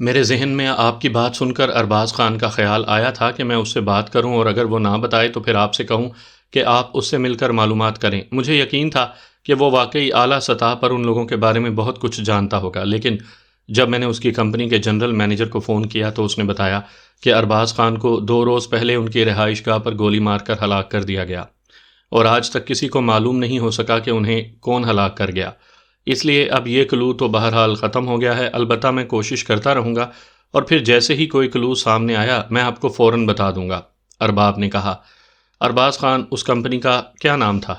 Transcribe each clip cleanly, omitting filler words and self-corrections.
میرے ذہن میں آپ کی بات سن کر ارباز خان کا خیال آیا تھا کہ میں اس سے بات کروں اور اگر وہ نہ بتائے تو پھر آپ سے کہوں کہ آپ اس سے مل کر معلومات کریں۔ مجھے یقین تھا کہ وہ واقعی اعلیٰ سطح پر ان لوگوں کے بارے میں بہت کچھ جانتا ہوگا، لیکن جب میں نے اس کی کمپنی کے جنرل مینیجر کو فون کیا تو اس نے بتایا کہ ارباز خان کو 2 روز پہلے ان کی رہائش گاہ پر گولی مار کر ہلاک کر دیا گیا، اور آج تک کسی کو معلوم نہیں ہو سکا کہ انہیں کون ہلاک کر گیا۔ اس لیے اب یہ کلو تو بہرحال ختم ہو گیا ہے، البتہ میں کوشش کرتا رہوں گا اور پھر جیسے ہی کوئی کلو سامنے آیا میں آپ کو فوراً بتا دوں گا، ارباب نے کہا۔ ارباز خان، اس کمپنی کا کیا نام تھا؟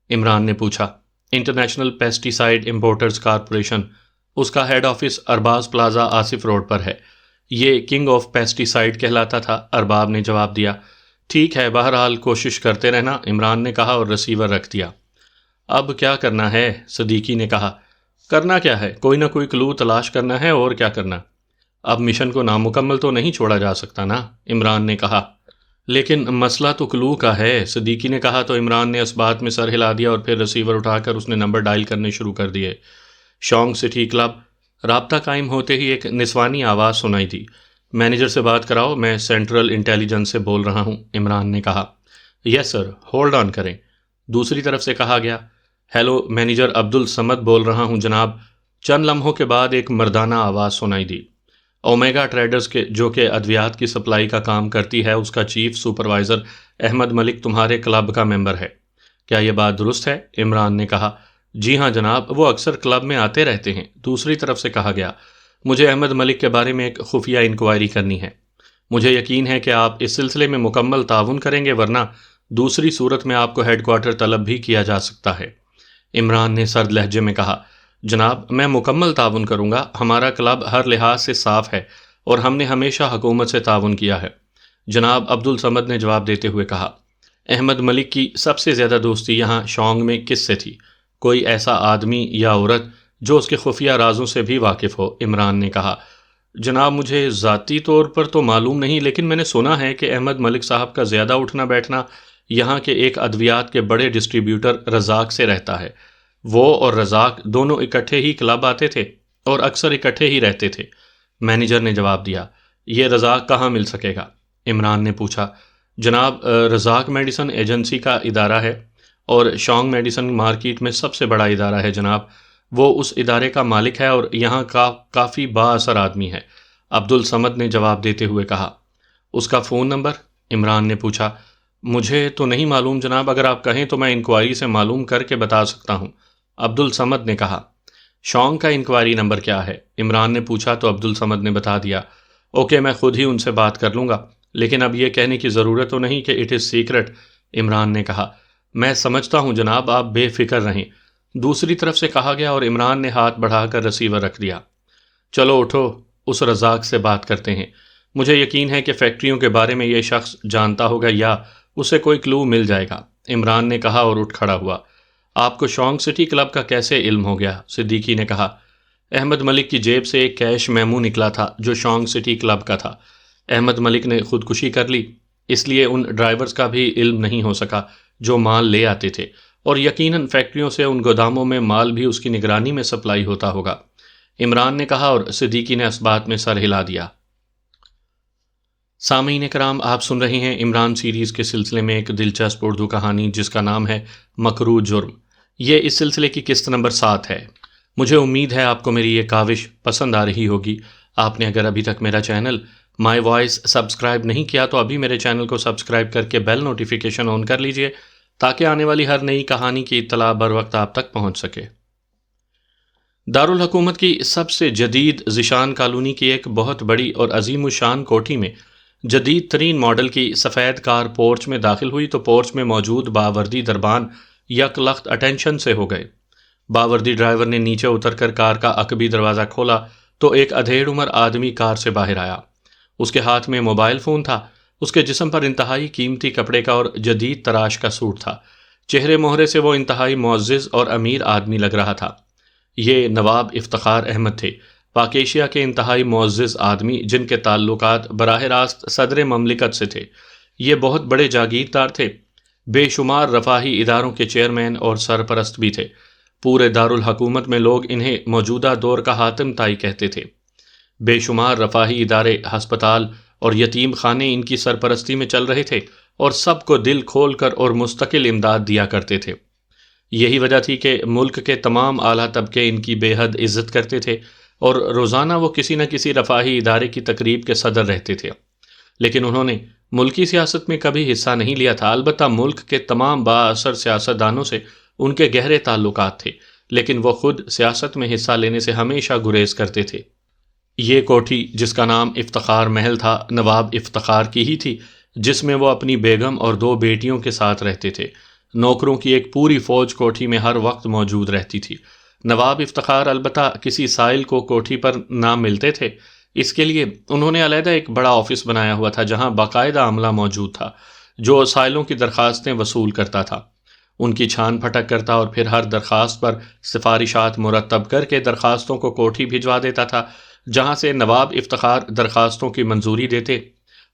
عمران نے پوچھا۔ International pesticide importers corporation, اس کا head office Arbaz plaza Asif road پر ہے۔ یہ کنگ آف پیسٹی سائیڈ کہلاتا تھا، ارباب نے جواب دیا۔ ٹھیک ہے، بہرحال کوشش کرتے رہنا، عمران نے کہا اور ریسیور رکھ دیا۔ اب کیا کرنا ہے؟ صدیقی نے کہا۔ کرنا کیا ہے؟ کوئی نہ کوئی کلو تلاش کرنا ہے، اور کیا کرنا؟ اب مشن کو نامکمل تو نہیں چھوڑا جا سکتا نا، عمران نے کہا۔ لیکن مسئلہ تو کلو کا ہے، صدیقی نے کہا تو عمران نے اس بات میں سر ہلا دیا اور پھر ریسیور اٹھا کر اس نے نمبر ڈائل کرنے شروع کر دیے۔ Shunga city club. رابطہ قائم ہوتے ہی ایک نسوانی آواز سنائی دی۔ مینیجر سے بات کراؤ، میں سینٹرل انٹیلیجنس سے بول رہا ہوں، عمران نے کہا۔ یس سر، ہولڈ آن کریں۔ دوسری طرف سے کہا گیا۔ ہیلو، مینیجر عبد الصمد بول رہا ہوں جناب۔ چند لمحوں کے بعد ایک مردانہ آواز سنائی دی۔ اومیگا ٹریڈرز کے جو کہ ادویات کی سپلائی کا کام کرتی ہے، اس کا چیف سپروائزر احمد ملک تمہارے کلب کا ممبر ہے، کیا یہ بات درست ہے؟ عمران نے کہا۔ جی ہاں جناب، وہ اکثر کلب میں آتے رہتے ہیں۔ دوسری طرف سے کہا گیا۔ مجھے احمد ملک کے بارے میں ایک خفیہ انکوائری کرنی ہے۔ مجھے یقین ہے کہ آپ اس سلسلے میں مکمل تعاون کریں گے، ورنہ دوسری صورت میں آپ کو ہیڈ کوارٹر طلب بھی کیا جا سکتا ہے۔ عمران نے سرد لہجے میں کہا۔ جناب، میں مکمل تعاون کروں گا، ہمارا کلب ہر لحاظ سے صاف ہے اور ہم نے ہمیشہ حکومت سے تعاون کیا ہے، جناب عبد الصمد نے جواب دیتے ہوئے کہا۔ احمد ملک کی سب سے زیادہ دوستی یہاں شونگ میں کس سے تھی؟ کوئی ایسا آدمی یا عورت جو اس کے خفیہ رازوں سے بھی واقف ہو؟ عمران نے کہا۔ جناب، مجھے ذاتی طور پر تو معلوم نہیں، لیکن میں نے سنا ہے کہ احمد ملک صاحب کا زیادہ اٹھنا بیٹھنا یہاں کے ایک ادویات کے بڑے ڈسٹریبیوٹر رزاق سے رہتا ہے۔ وہ اور رزاق دونوں اکٹھے ہی کلب آتے تھے اور اکثر اکٹھے ہی رہتے تھے، مینیجر نے جواب دیا۔ یہ رزاق کہاں مل سکے گا؟ عمران نے پوچھا۔ جناب، رزاق میڈیسن ایجنسی کا ادارہ ہے اور شونگ میڈیسن مارکیٹ میں سب سے بڑا ادارہ ہے جناب۔ وہ اس ادارے کا مالک ہے اور یہاں کا کافی با اثر آدمی ہے، عبد الصمد نے جواب دیتے ہوئے کہا۔ اس کا فون نمبر؟ عمران نے پوچھا۔ مجھے تو نہیں معلوم جناب، اگر آپ کہیں تو میں انکوائری سے معلوم کر کے بتا سکتا ہوں، عبد الصمد نے کہا۔ شونگ کا انکوائری نمبر کیا ہے؟ عمران نے پوچھا تو عبد الصمد نے بتا دیا۔ اوکے، میں خود ہی ان سے بات کر لوں گا، لیکن اب یہ کہنے کی ضرورت تو نہیں کہ اٹ از سیکرٹ، عمران نے کہا۔ میں سمجھتا ہوں جناب، آپ بے فکر رہیں، دوسری طرف سے کہا گیا اور عمران نے ہاتھ بڑھا کر ریسیور رکھ دیا۔ چلو اٹھو، اس رزاق سے بات کرتے ہیں۔ مجھے یقین ہے کہ فیکٹریوں کے بارے میں یہ شخص جانتا ہوگا یا اسے کوئی کلو مل جائے گا، عمران نے کہا اور اٹھ کھڑا ہوا۔ آپ کو شونگ سٹی کلب کا کیسے علم ہو گیا؟ صدیقی نے کہا۔ احمد ملک کی جیب سے ایک کیش میمو نکلا تھا جو شونگ سٹی کلب کا تھا۔ احمد ملک نے خودکشی کر لی، اس لیے ان ڈرائیورز کا بھی علم نہیں ہو سکا جو مال لے آتے تھے، اور یقیناً فیکٹریوں سے ان گوداموں میں مال بھی اس کی نگرانی میں سپلائی ہوتا ہوگا، عمران نے کہا اور صدیقی نے اس بات میں سر ہلا دیا۔ سامعین کرام، آپ سن رہے ہیں عمران سیریز کے سلسلے میں ایک دلچسپ اردو کہانی جس کا نام ہے مکروہ جرم۔ یہ اس سلسلے کی قسط نمبر 7 ہے۔ مجھے امید ہے آپ کو میری یہ کاوش پسند آ رہی ہوگی۔ آپ نے اگر ابھی تک میرا چینل مائی وائس سبسکرائب نہیں کیا تو ابھی میرے چینل کو سبسکرائب کر کے بیل نوٹیفیکیشن آن کر لیجئے تاکہ آنے والی ہر نئی کہانی کی اطلاع بر وقت آپ تک پہنچ سکے۔ دارالحکومت کی سب سے جدید ذیشان کالونی کی ایک بہت بڑی اور عظیم الشان کوٹھی میں جدید ترین ماڈل کی سفید کار پورچ میں داخل ہوئی تو پورچ میں موجود باوردی دربان یک لخت اٹینشن سے ہو گئے۔ باوردی ڈرائیور نے نیچے اتر کر کار کا عقبی دروازہ کھولا تو ایک ادھیڑ عمر آدمی کار سے باہر آیا۔ اس کے ہاتھ میں موبائل فون تھا، اس کے جسم پر انتہائی قیمتی کپڑے کا اور جدید تراش کا سوٹ تھا۔ چہرے مہرے سے وہ انتہائی معزز اور امیر آدمی لگ رہا تھا۔ یہ نواب افتخار احمد تھے، پاک ایشیا کے انتہائی معزز آدمی جن کے تعلقات براہ راست صدر مملکت سے تھے۔ یہ بہت بڑے جاگیردار تھے، بے شمار رفاہی اداروں کے چیئرمین اور سرپرست بھی تھے۔ پورے دارالحکومت میں لوگ انہیں موجودہ دور کا حاتم طائی کہتے تھے۔ بے شمار رفاہی ادارے، ہسپتال اور یتیم خانے ان کی سرپرستی میں چل رہے تھے اور سب کو دل کھول کر اور مستقل امداد دیا کرتے تھے۔ یہی وجہ تھی کہ ملک کے تمام اعلیٰ طبقے ان کی بے حد عزت کرتے تھے اور روزانہ وہ کسی نہ کسی رفاہی ادارے کی تقریب کے صدر رہتے تھے۔ لیکن انہوں نے ملکی سیاست میں کبھی حصہ نہیں لیا تھا، البتہ ملک کے تمام بااثر سیاستدانوں سے ان کے گہرے تعلقات تھے، لیکن وہ خود سیاست میں حصہ لینے سے ہمیشہ گریز کرتے تھے۔ یہ کوٹھی جس کا نام افتخار محل تھا، نواب افتخار کی ہی تھی، جس میں وہ اپنی بیگم اور 2 بیٹیوں کے ساتھ رہتے تھے۔ نوکروں کی ایک پوری فوج کوٹھی میں ہر وقت موجود رہتی تھی۔ نواب افتخار البتہ کسی سائل کو کوٹھی پر نہ ملتے تھے، اس کے لیے انہوں نے علیحدہ ایک بڑا آفس بنایا ہوا تھا جہاں باقاعدہ عملہ موجود تھا جو سائلوں کی درخواستیں وصول کرتا تھا، ان کی چھان پھٹک کرتا اور پھر ہر درخواست پر سفارشات مرتب کر کے درخواستوں کو کوٹھی بھجوا دیتا تھا، جہاں سے نواب افتخار درخواستوں کی منظوری دیتے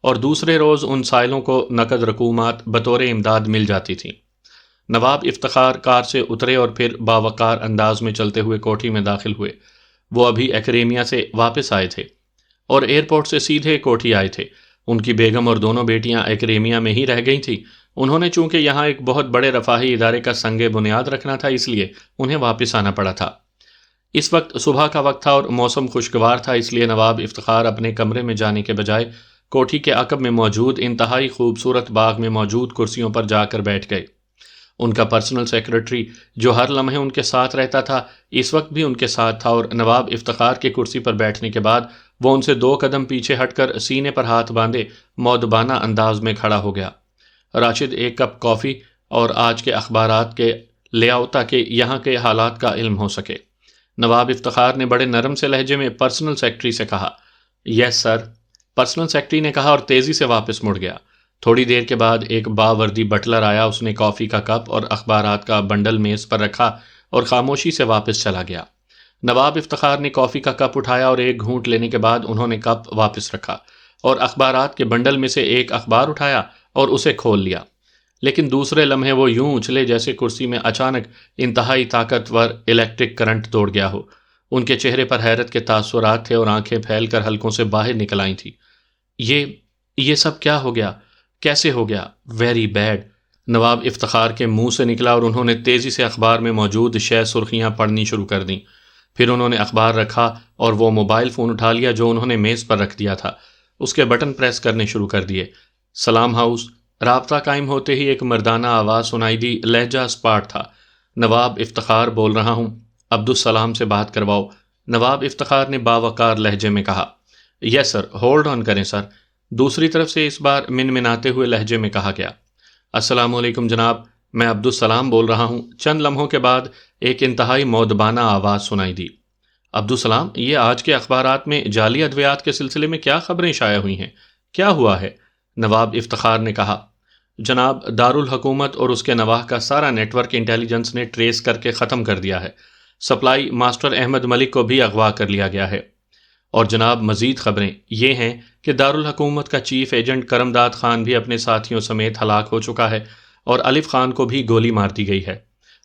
اور دوسرے روز ان سائلوں کو نقد رقومات بطور امداد مل جاتی تھیں۔ نواب افتخار کار سے اترے اور پھر باوقار انداز میں چلتے ہوئے کوٹھی میں داخل ہوئے۔ وہ ابھی ایکریمیا سے واپس آئے تھے اور ایئرپورٹ سے سیدھے کوٹھی آئے تھے۔ ان کی بیگم اور دونوں بیٹیاں ایکریمیا میں ہی رہ گئی تھیں۔ انہوں نے چونکہ یہاں ایک بہت بڑے رفاہی ادارے کا سنگ بنیاد رکھنا تھا، اس لیے انہیں واپس آنا پڑا تھا۔ اس وقت صبح کا وقت تھا اور موسم خوشگوار تھا، اس لیے نواب افتخار اپنے کمرے میں جانے کے بجائے کوٹھی کے عقب میں موجود انتہائی خوبصورت باغ میں موجود کرسیوں پر جا کر بیٹھ گئے۔ ان کا پرسنل سیکرٹری جو ہر لمحے ان کے ساتھ رہتا تھا اس وقت بھی ان کے ساتھ تھا، اور نواب افتخار کے کرسی پر بیٹھنے کے بعد وہ ان سے 2 قدم پیچھے ہٹ کر سینے پر ہاتھ باندھے مؤدبانہ انداز میں کھڑا ہو گیا۔ راشد 1 کپ کافی اور آج کے اخبارات کے لے آؤ تاکہ یہاں کے حالات کا علم ہو سکے۔ نواب افتخار نے بڑے نرم سے لہجے میں پرسنل سیکرٹری سے کہا۔ یس سر، پرسنل سیکرٹری نے کہا اور تیزی سے واپس مڑ گیا۔ تھوڑی دیر کے بعد ایک باوردی بٹلر آیا، اس نے کافی کا کپ اور اخبارات کا بنڈل میز پر رکھا اور خاموشی سے واپس چلا گیا۔ نواب افتخار نے کافی کا کپ اٹھایا اور ایک گھونٹ لینے کے بعد انہوں نے کپ واپس رکھا اور اخبارات کے بنڈل میں سے ایک اخبار اٹھایا اور اسے کھول لیا، لیکن دوسرے لمحے وہ یوں اچھلے جیسے کرسی میں اچانک انتہائی طاقتور الیکٹرک کرنٹ دوڑ گیا ہو۔ ان کے چہرے پر حیرت کے تاثرات تھے اور آنکھیں پھیل کر حلقوں سے باہر نکل آئی تھیں۔ یہ سب کیا ہو گیا؟ کیسے ہو گیا؟ ویری بیڈ، نواب افتخار کے منہ سے نکلا اور انہوں نے تیزی سے اخبار میں موجود شہ سرخیاں پڑھنی شروع کر دیں۔ پھر انہوں نے اخبار رکھا اور وہ موبائل فون اٹھا لیا جو انہوں نے میز پر رکھ دیا تھا، اس کے بٹن پریس کرنے شروع کر دیے۔ سلام ہاؤس۔ رابطہ قائم ہوتے ہی ایک مردانہ آواز سنائی دی، لہجہ اسپاٹ تھا۔ نواب افتخار بول رہا ہوں، عبدالسلام سے بات کرواؤ، نواب افتخار نے باوقار لہجے میں کہا۔ یس سر، ہولڈ آن کریں سر، دوسری طرف سے اس بار منمناتے ہوئے لہجے میں کہا گیا۔ السلام علیکم جناب، میں عبدالسلام بول رہا ہوں۔ چند لمحوں کے بعد ایک انتہائی مؤدبانہ آواز سنائی دی۔ عبدالسلام، یہ آج کے اخبارات میں جعلی ادویات کے سلسلے میں کیا خبریں شائع ہوئی ہیں؟ کیا ہوا ہے؟ نواب افتخار نے کہا۔ جناب، دارالحکومت اور اس کے نواح کا سارا نیٹ ورک انٹیلیجنس نے ٹریس کر کے ختم کر دیا ہے۔ سپلائی ماسٹر احمد ملک کو بھی اغوا کر لیا گیا ہے۔ اور جناب، مزید خبریں یہ ہیں کہ دارالحکومت کا چیف ایجنٹ کرمداد خان بھی اپنے ساتھیوں سمیت ہلاک ہو چکا ہے اور الف خان کو بھی گولی مار دی گئی ہے،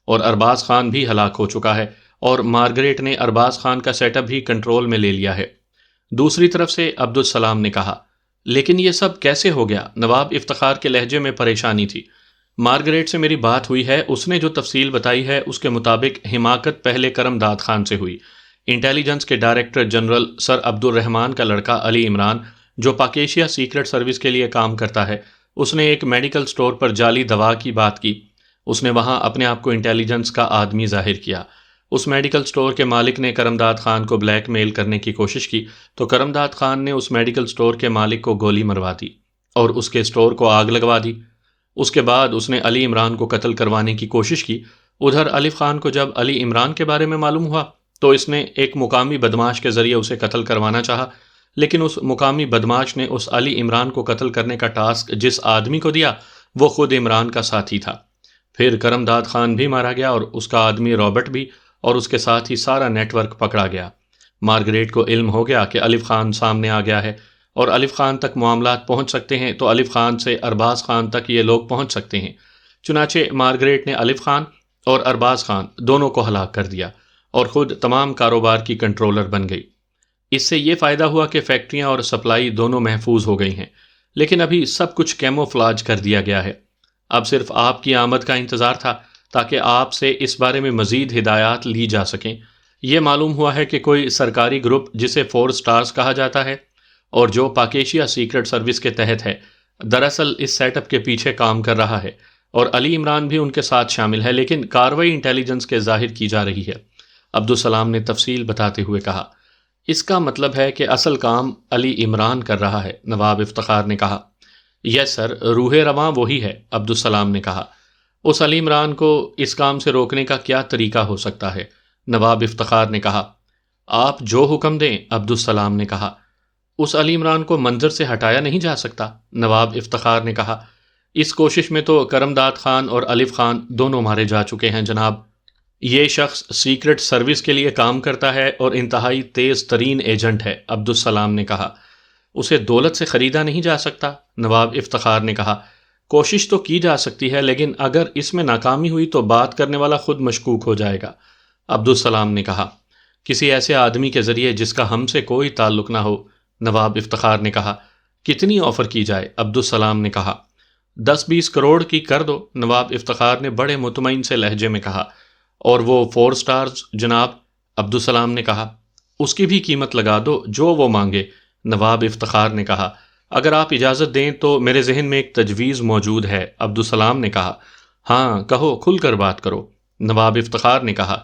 اور ارباز خان بھی ہلاک ہو چکا ہے، اور مارگریٹ نے ارباز خان کا سیٹ اپ بھی کنٹرول میں لے لیا ہے۔ دوسری طرف سے عبدالسلام نے کہا۔ لیکن یہ سب کیسے ہو گیا؟ نواب افتخار کے لہجے میں پریشانی تھی۔ مارگریٹ سے میری بات ہوئی ہے، اس نے جو تفصیل بتائی ہے اس کے مطابق حماقت پہلے کرمداد خان سے ہوئی۔ انٹیلیجنس کے ڈائریکٹر جنرل سر عبد الرحمان کا لڑکا علی عمران، جو پاکیشیا سیکرٹ سروس کے لیے کام کرتا ہے، اس نے ایک میڈیکل سٹور پر جعلی دوا کی بات کی۔ اس نے وہاں اپنے آپ کو انٹیلیجنس کا آدمی ظاہر کیا۔ اس میڈیکل سٹور کے مالک نے کرمداد خان کو بلیک میل کرنے کی کوشش کی تو کرمداد خان نے اس میڈیکل سٹور کے مالک کو گولی مروا دی اور اس کے سٹور کو آگ لگوا دی۔ اس کے بعد اس نے علی عمران کو قتل کروانے کی کوشش کی۔ ادھر الف خان کو جب علی عمران کے بارے میں معلوم ہوا تو اس نے ایک مقامی بدماش کے ذریعے اسے قتل کروانا چاہا، لیکن اس مقامی بدماش نے اس علی عمران کو قتل کرنے کا ٹاسک جس آدمی کو دیا وہ خود عمران کا ساتھی تھا۔ پھر کرمداد خان بھی مارا گیا اور اس کا آدمی رابرٹ بھی، اور اس کے ساتھ ہی سارا نیٹ ورک پکڑا گیا۔ مارگریٹ کو علم ہو گیا کہ الف خان سامنے آ گیا ہے اور الف خان تک معاملات پہنچ سکتے ہیں تو الف خان سے ارباز خان تک یہ لوگ پہنچ سکتے ہیں۔ چنانچہ مارگریٹ نے الف خان اور ارباز خان دونوں کو ہلاک کر دیا اور خود تمام کاروبار کی کنٹرولر بن گئی۔ اس سے یہ فائدہ ہوا کہ فیکٹریاں اور سپلائی دونوں محفوظ ہو گئی ہیں، لیکن ابھی سب کچھ کیموفلاج کر دیا گیا ہے۔ اب صرف آپ کی آمد کا انتظار تھا تاکہ آپ سے اس بارے میں مزید ہدایات لی جا سکیں۔ یہ معلوم ہوا ہے کہ کوئی سرکاری گروپ جسے 4 سٹارز کہا جاتا ہے اور جو پاکیشیا سیکرٹ سروس کے تحت ہے، دراصل اس سیٹ اپ کے پیچھے کام کر رہا ہے، اور علی عمران بھی ان کے ساتھ شامل ہے، لیکن کارروائی انٹیلیجنس کے ظاہر کی جا رہی ہے۔ عبدالسلام نے تفصیل بتاتے ہوئے کہا۔ اس کا مطلب ہے کہ اصل کام علی عمران کر رہا ہے، نواب افتخار نے کہا۔ یس سر، روح رواں وہی ہے، عبدالسلام نے کہا۔ اس علی عمران کو اس کام سے روکنے کا کیا طریقہ ہو سکتا ہے؟ نواب افتخار نے کہا۔ آپ جو حکم دیں، عبدالسلام نے کہا۔ اس علی عمران کو منظر سے ہٹایا نہیں جا سکتا، نواب افتخار نے کہا۔ اس کوشش میں تو کرمداد خان اور الف خان دونوں مارے جا چکے ہیں جناب۔ یہ شخص سیکرٹ سروس کے لیے کام کرتا ہے اور انتہائی تیز ترین ایجنٹ ہے، عبدالسلام نے کہا۔ اسے دولت سے خریدا نہیں جا سکتا، نواب افتخار نے کہا۔ کوشش تو کی جا سکتی ہے، لیکن اگر اس میں ناکامی ہوئی تو بات کرنے والا خود مشکوک ہو جائے گا، عبدالسلام نے کہا۔ کسی ایسے آدمی کے ذریعے جس کا ہم سے کوئی تعلق نہ ہو، نواب افتخار نے کہا۔ کتنی آفر کی جائے؟ عبدالسلام نے کہا۔ 10-20 کروڑ کی کر دو، نواب افتخار نے بڑے مطمئن سے لہجے میں کہا۔ اور وہ 4 سٹارز جناب، عبدالسلام نے کہا۔ اس کی بھی قیمت لگا دو جو وہ مانگے، نواب افتخار نے کہا۔ اگر آپ اجازت دیں تو میرے ذہن میں ایک تجویز موجود ہے، عبدالسلام نے کہا۔ ہاں کہو، کھل کر بات کرو، نواب افتخار نے کہا۔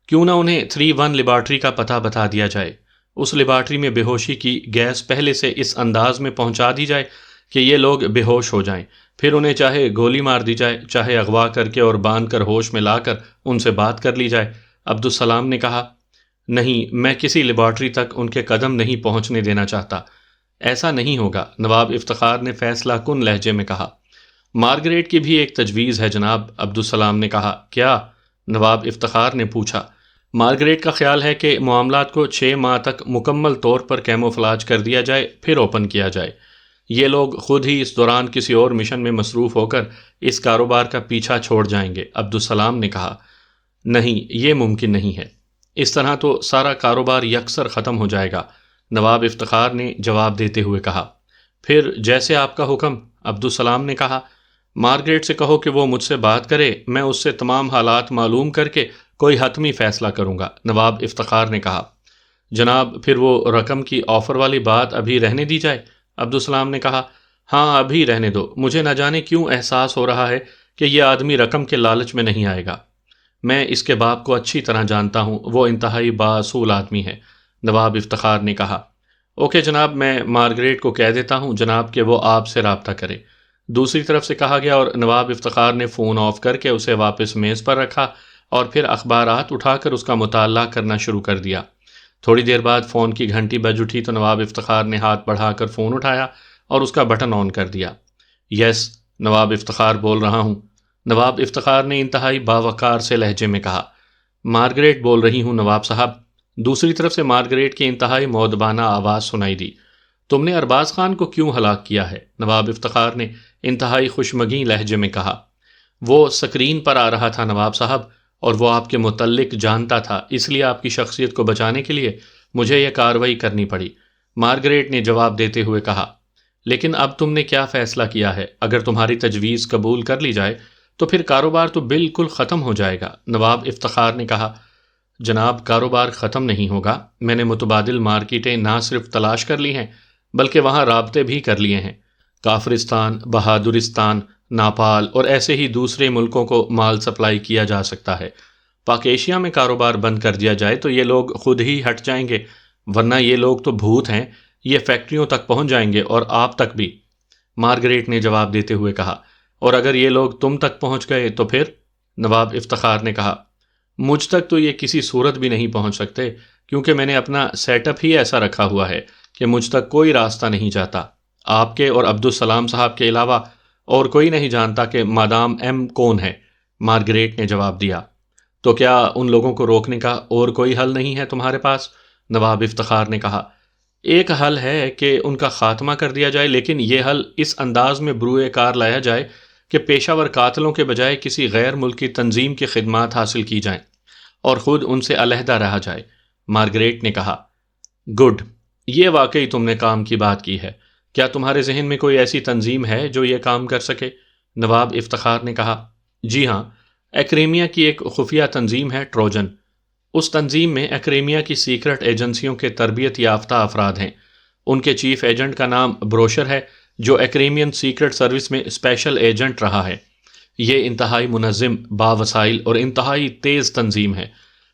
کیوں نہ انہیں 31 لیبارٹری کا پتہ بتا دیا جائے؟ اس لیبارٹری میں بے ہوشی کی گیس پہلے سے اس انداز میں پہنچا دی جائے کہ یہ لوگ بے ہوش ہو جائیں، پھر انہیں چاہے گولی مار دی جائے، چاہے اغوا کر کے اور باندھ کر ہوش میں لا کر ان سے بات کر لی جائے، عبدالسلام نے کہا۔ نہیں، میں کسی لیبارٹری تک ان کے قدم نہیں پہنچنے دینا چاہتا۔ ایسا نہیں ہوگا، نواب افتخار نے فیصلہ کن لہجے میں کہا۔ مارگریٹ کی بھی ایک تجویز ہے جناب، عبدالسلام نے کہا۔ کیا؟ نواب افتخار نے پوچھا۔ مارگریٹ کا خیال ہے کہ معاملات کو 6 ماہ تک مکمل طور پر کیموفلاج کر دیا جائے، پھر اوپن کیا جائے۔ یہ لوگ خود ہی اس دوران کسی اور مشن میں مصروف ہو کر اس کاروبار کا پیچھا چھوڑ جائیں گے، عبدالسلام نے کہا۔ نہیں، یہ ممکن نہیں ہے، اس طرح تو سارا کاروبار یکسر ختم ہو جائے گا، نواب افتخار نے جواب دیتے ہوئے کہا۔ پھر جیسے آپ کا حکم، عبدالسلام نے کہا۔ مارگریٹ سے کہو کہ وہ مجھ سے بات کرے، میں اس سے تمام حالات معلوم کر کے کوئی حتمی فیصلہ کروں گا، نواب افتخار نے کہا۔ جناب، پھر وہ رقم کی آفر والی بات ابھی رہنے دی جائے، عبدالسلام نے کہا۔ ہاں ابھی رہنے دو، مجھے نہ جانے کیوں احساس ہو رہا ہے کہ یہ آدمی رقم کے لالچ میں نہیں آئے گا۔ میں اس کے باپ کو اچھی طرح جانتا ہوں، وہ انتہائی بااصول آدمی ہے، نواب افتخار نے کہا۔ اوکے جناب، میں مارگریٹ کو کہہ دیتا ہوں جناب کہ وہ آپ سے رابطہ کرے، دوسری طرف سے کہا گیا، اور نواب افتخار نے فون آف کر کے اسے واپس میز پر رکھا اور پھر اخبارات اٹھا کر اس کا مطالعہ کرنا شروع کر دیا۔ تھوڑی دیر بعد فون کی گھنٹی بج اٹھی تو نواب افتخار نے ہاتھ بڑھا کر فون اٹھایا اور اس کا بٹن آن کر دیا۔ یس، نواب افتخار بول رہا ہوں، نواب افتخار نے انتہائی باوقار سے لہجے میں کہا۔ مارگریٹ بول رہی ہوں نواب صاحب، دوسری طرف سے مارگریٹ کی انتہائی مؤدبانہ آواز سنائی دی۔ تم نے ارباز خان کو کیوں ہلاک کیا ہے؟ نواب افتخار نے انتہائی خوشمگیں لہجے میں کہا۔ وہ سکرین پر آ رہا تھا نواب صاحب، اور وہ آپ کے متعلق جانتا تھا، اس لیے آپ کی شخصیت کو بچانے کے لیے مجھے یہ کارروائی کرنی پڑی، مارگریٹ نے جواب دیتے ہوئے کہا۔ لیکن اب تم نے کیا فیصلہ کیا ہے؟ اگر تمہاری تجویز قبول کر لی جائے تو پھر کاروبار تو بالکل ختم ہو جائے گا، نواب افتخار نے کہا۔ جناب، کاروبار ختم نہیں ہوگا، میں نے متبادل مارکیٹیں نہ صرف تلاش کر لی ہیں بلکہ وہاں رابطے بھی کر لیے ہیں۔ کافرستان، بہادرستان، نیپال اور ایسے ہی دوسرے ملکوں کو مال سپلائی کیا جا سکتا ہے۔ پاکیشیا میں کاروبار بند کر دیا جائے تو یہ لوگ خود ہی ہٹ جائیں گے، ورنہ یہ لوگ تو بھوت ہیں، یہ فیکٹریوں تک پہنچ جائیں گے اور آپ تک بھی، مارگریٹ نے جواب دیتے ہوئے کہا۔ اور اگر یہ لوگ تم تک پہنچ گئے تو پھر؟ نواب افتخار نے کہا۔ مجھ تک تو یہ کسی صورت بھی نہیں پہنچ سکتے، کیونکہ میں نے اپنا سیٹ اپ ہی ایسا رکھا ہوا ہے کہ مجھ تک کوئی راستہ نہیں جاتا۔ آپ کے اور عبدالسلام صاحب کے علاوہ اور کوئی نہیں جانتا کہ مادام ایم کون ہے، مارگریٹ نے جواب دیا۔ تو کیا ان لوگوں کو روکنے کا اور کوئی حل نہیں ہے تمہارے پاس؟ نواب افتخار نے کہا۔ ایک حل ہے کہ ان کا خاتمہ کر دیا جائے، لیکن یہ حل اس انداز میں بروئے کار لایا جائے کہ پیشہ ور قاتلوں کے بجائے کسی غیر ملکی تنظیم کی خدمات حاصل کی جائیں اور خود ان سے علیحدہ رہا جائے، مارگریٹ نے کہا۔ گڈ، یہ واقعی تم نے کام کی بات کی ہے۔ کیا تمہارے ذہن میں کوئی ایسی تنظیم ہے جو یہ کام کر سکے؟ نواب افتخار نے کہا، جی ہاں، ایکریمیا کی ایک خفیہ تنظیم ہے ٹروجن۔ اس تنظیم میں ایکریمیا کی سیکرٹ ایجنسیوں کے تربیت یافتہ افراد ہیں۔ ان کے چیف ایجنٹ کا نام بروشر ہے، جو ایکریمین سیکرٹ سروس میں اسپیشل ایجنٹ رہا ہے۔ یہ انتہائی منظم، باوسائل اور انتہائی تیز تنظیم ہے۔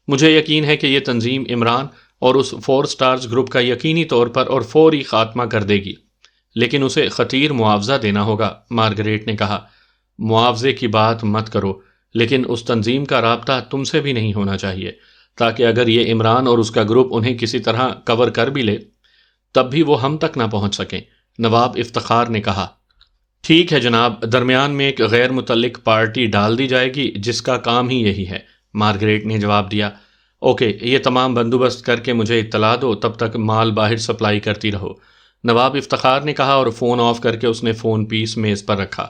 مجھے یقین ہے کہ یہ تنظیم عمران اور اس 4 سٹارز گروپ کا یقینی طور پر اور فوری خاتمہ کر دے گی، لیکن اسے خطیر معاوضہ دینا ہوگا، مارگریٹ نے کہا۔ معاوضے کی بات مت کرو، لیکن اس تنظیم کا رابطہ تم سے بھی نہیں ہونا چاہیے، تاکہ اگر یہ عمران اور اس کا گروپ انہیں کسی طرح کور کر بھی لے تب بھی وہ ہم تک نہ پہنچ سکیں، نواب افتخار نے کہا۔ ٹھیک ہے جناب، درمیان میں ایک غیر متعلق پارٹی ڈال دی جائے گی جس کا کام ہی یہی ہے، مارگریٹ نے جواب دیا۔ اوکے، یہ تمام بندوبست کر کے مجھے اطلاع دو، تب تک مال باہر سپلائی کرتی رہو، نواب افتخار نے کہا، اور فون آف کر کے اس نے فون پیس میز پر رکھا۔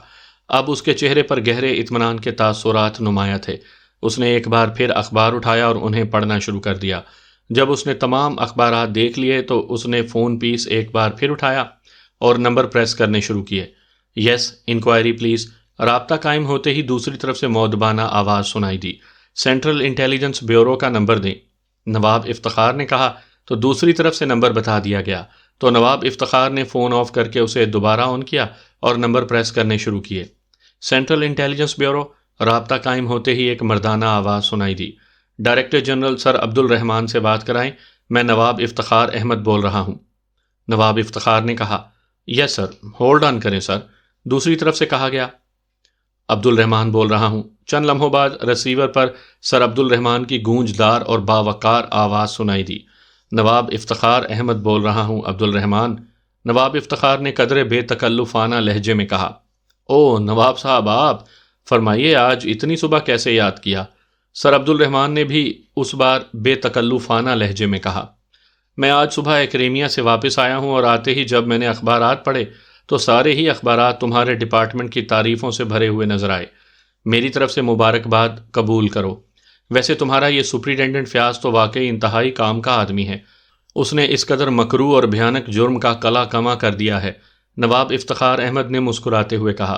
اب اس کے چہرے پر گہرے اطمینان کے تاثرات نمایاں تھے۔ اس نے ایک بار پھر اخبار اٹھایا اور انہیں پڑھنا شروع کر دیا۔ جب اس نے تمام اخبارات دیکھ لیے تو اس نے فون پیس ایک بار پھر اٹھایا اور نمبر پریس کرنے شروع کیے۔ یس، انکوائری پلیز۔ رابطہ قائم ہوتے ہی دوسری طرف سے مؤدبانہ آواز سنائی دی، سینٹرل انٹیلیجنس بیورو کا نمبر دیں، نواب افتخار نے کہا۔ تو دوسری طرف سے نمبر بتا دیا گیا، تو نواب افتخار نے فون آف کر کے اسے دوبارہ آن کیا اور نمبر پریس کرنے شروع کیے۔ سینٹرل انٹیلیجنس بیورو، رابطہ قائم ہوتے ہی ایک مردانہ آواز سنائی دی، ڈائریکٹر جنرل سر عبد الرحمان سے بات کرائیں، میں نواب افتخار احمد بول رہا ہوں۔ نواب افتخار نے کہا، یس سر، ہولڈ آن کریں سر، دوسری طرف سے کہا گیا۔ عبد الرحمان بول رہا ہوں۔ چند لمحوں بعد ریسیور پر سر عبد الرحمان کی گونجدار اور باوقار آواز سنائی دی، نواب افتخار احمد بول رہا ہوں عبد الرحمان۔ نواب افتخار نے قدرے بے تکلفانہ لہجے میں کہا، او نواب صاحب، آپ فرمائیے، آج اتنی صبح کیسے یاد کیا؟ سر عبد الرحمان نے بھی اس بار بے تکلفانہ لہجے میں کہا، میں آج صبح ایکریمیا سے واپس آیا ہوں اور آتے ہی جب میں نے اخبارات پڑھے تو سارے ہی اخبارات تمہارے ڈپارٹمنٹ کی تعریفوں سے بھرے ہوئے نظر آئے۔ میری طرف سے مبارکباد قبول کرو۔ ویسے تمہارا یہ سپرنٹینڈنٹ فیاض تو واقعی انتہائی کام کا آدمی ہے، اس نے اس قدر مکروہ اور بھیانک جرم کا کلا کما کر دیا ہے، نواب افتخار احمد نے مسکراتے ہوئے کہا۔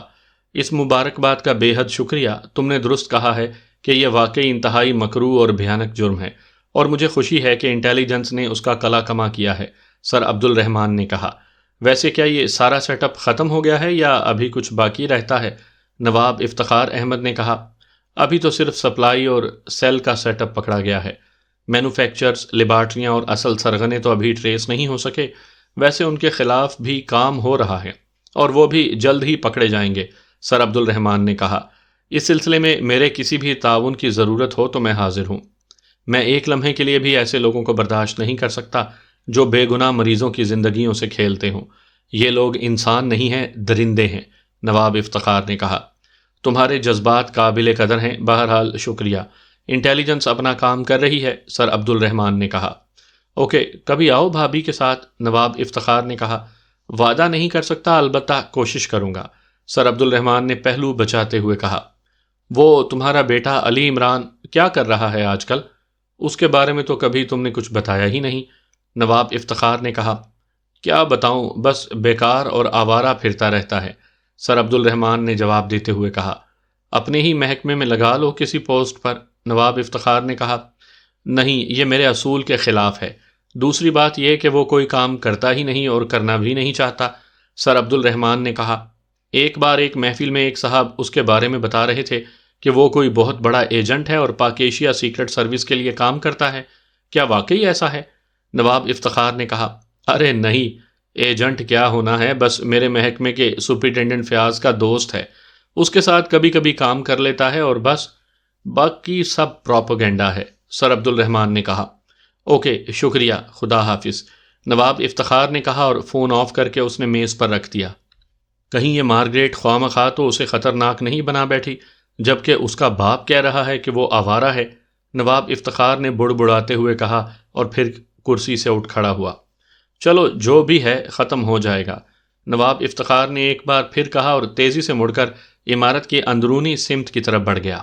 اس مبارکباد کا بے حد شکریہ، تم نے درست کہا ہے کہ یہ واقعی انتہائی مکروہ اور بھیانک جرم ہے، اور مجھے خوشی ہے کہ انٹیلیجنس نے اس کا کلا کما کیا ہے، سر عبد الرحمان نے کہا۔ ویسے کیا یہ سارا سیٹ اپ ختم ہو گیا ہے یا ابھی کچھ باقی رہتا ہے؟ نواب افتخار احمد نے کہا، ابھی تو صرف سپلائی اور سیل کا سیٹ اپ پکڑا گیا ہے، مینوفیکچرز، لیبارٹریاں اور اصل سرغنے تو ابھی ٹریس نہیں ہو سکے۔ ویسے ان کے خلاف بھی کام ہو رہا ہے اور وہ بھی جلد ہی پکڑے جائیں گے، سر عبد الرحمان نے کہا۔ اس سلسلے میں میرے کسی بھی تعاون کی ضرورت ہو تو میں حاضر ہوں۔ میں ایک لمحے کے لیے بھی ایسے لوگوں کو برداشت نہیں کر سکتا جو بے گناہ مریضوں کی زندگیوں سے کھیلتے ہوں۔ یہ لوگ انسان نہیں ہیں، درندے ہیں، نواب افتخار نے کہا۔ تمہارے جذبات قابل قدر ہیں، بہرحال شکریہ۔ انٹیلیجنس اپنا کام کر رہی ہے، سر عبد الرحمان نے کہا۔ اوکے، کبھی آؤ بھابھی کے ساتھ، نواب افتخار نے کہا۔ وعدہ نہیں کر سکتا، البتہ کوشش کروں گا، سر عبد الرحمان نے پہلو بچاتے ہوئے کہا۔ وہ تمہارا بیٹا علی عمران کیا کر رہا ہے آج کل؟ اس کے بارے میں تو کبھی تم نے کچھ بتایا ہی نہیں، نواب افتخار نے کہا۔ کیا بتاؤں، بس بیکار اور آوارہ پھرتا رہتا ہے، سر عبد الرحمان نے جواب دیتے ہوئے کہا۔ اپنے ہی محکمے میں لگا لو کسی پوسٹ پر، نواب افتخار نے کہا۔ نہیں، یہ میرے اصول کے خلاف ہے۔ دوسری بات یہ کہ وہ کوئی کام کرتا ہی نہیں اور کرنا بھی نہیں چاہتا، سر عبد الرحمان نے کہا۔ ایک بار ایک محفل میں ایک صاحب اس کے بارے میں بتا رہے تھے کہ وہ کوئی بہت بڑا ایجنٹ ہے اور پاک ایشیا سیکرٹ سروس کے لیے کام کرتا ہے۔ کیا واقعی ایسا ہے؟ نواب افتخار نے کہا۔ ارے نہیں، ایجنٹ کیا ہونا ہے، بس میرے محکمے کے سپرنٹینڈنٹ فیاض کا دوست ہے، اس کے ساتھ کبھی کبھی کام کر لیتا ہے اور بس، باقی سب پروپیگنڈا ہے، سر عبد الرحمان نے کہا۔ اوکے، شکریہ، خدا حافظ، نواب افتخار نے کہا اور فون آف کر کے اس نے میز پر رکھ دیا۔ کہیں یہ مارگریٹ خواہ مخواہ تو اسے خطرناک نہیں بنا بیٹھی، جبکہ اس کا باپ کہہ رہا ہے کہ وہ آوارہ ہے، نواب افتخار نے بڑبڑاتے ہوئے کہا اور پھر کرسی سے اٹھ کھڑا ہوا۔ چلو جو بھی ہے ختم ہو جائے گا، نواب افتخار نے ایک بار پھر کہا اور تیزی سے مڑ کر عمارت کی اندرونی سمت کی طرف بڑھ گیا۔